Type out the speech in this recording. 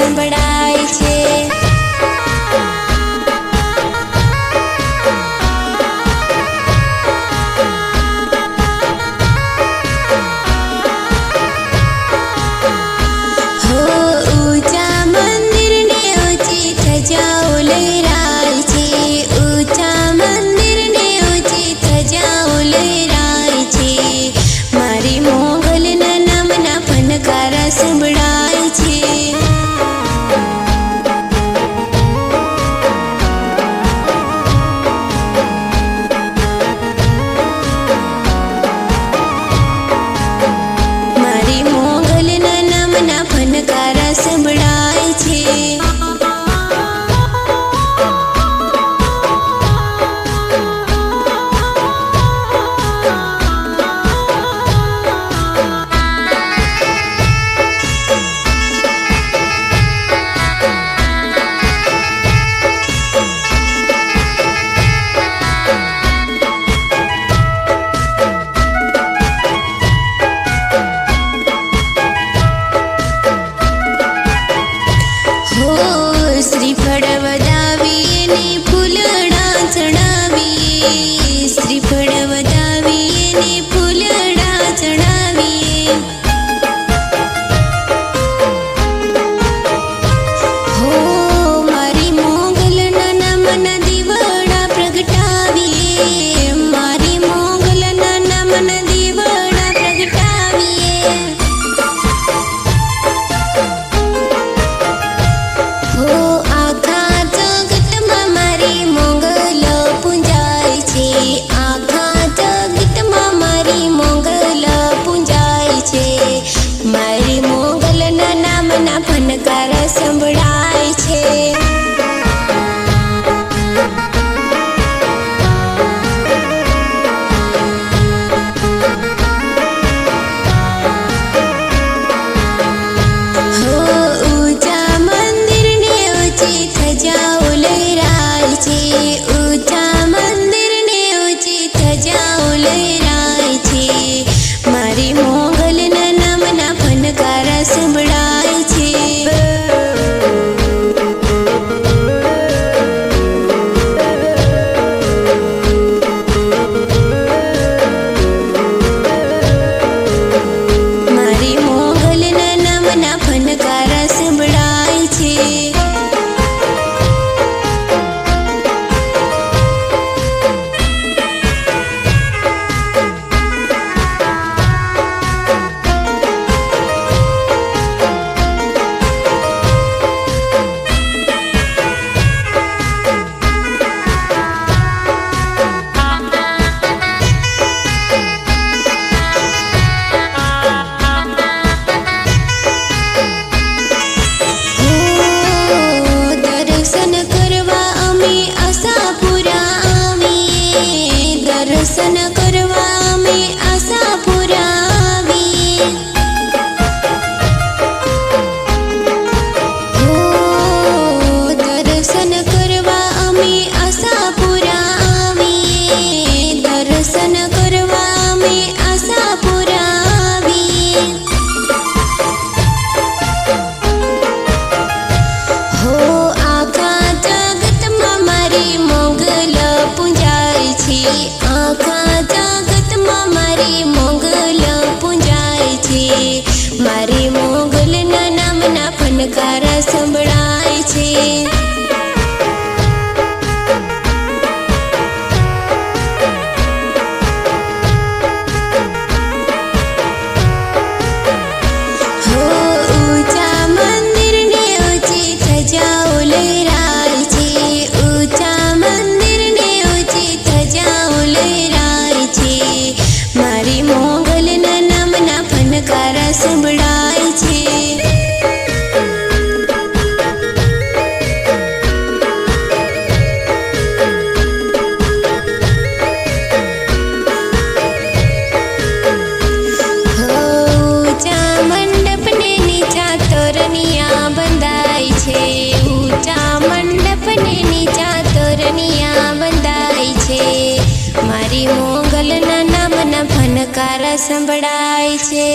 સંભળાય છે। श्रीफळ वदावीने फूलड़ा चढ़ावीए, श्रीफळ वदावीने फूलड़ा चढ़ावीए। हो मारी मोगलना नमन दीवड़ा प्रगटावीए, मारी मोगलना नमन दीवड़ा प्रगटावीए। हो आखा जगत में मारी मोगल पूंजाय छे, आखा जगत में मारी मोगल पूंजाय छे। मारी मोगल ना नाम ना फनकार संभळाय छे। ऊंचा मंदिर ने ऊंची धजाओ लहराय छे, मारी मोगल ना नाम ना फनकार संभळाय छे। मारी मोगल ना नाम ना फनकार संभळाय छे। दर्शन करवा में आशापुरा आवीए। हो दर्शन करवा में आशापुरा आवीए, दर्शन करवा में आशापुरा आवीए। हो आखा जगत में मारी मोगल पूंजाय छे, आखा जगत में मारी मोगल पूंजाय छे। मारी मोगल ना नाम ना फनकार संभळाय छे। हो ऊंचा मंदिर ने ऊंची धजाओ लहराय छे, ऊंचा मंदिर ने ऊंची धजाओ लहराय छे। मारी मोगल ना नाम ना फनकार संभळाय छे। ऊंचा मंडप ने नीचा तोरनिया बंधाय छे, ऊंचा मंडप ने नीचा तोरनिया बंधाय छे। मारी मोगल ना नाम ना फनकार संभळाय छे।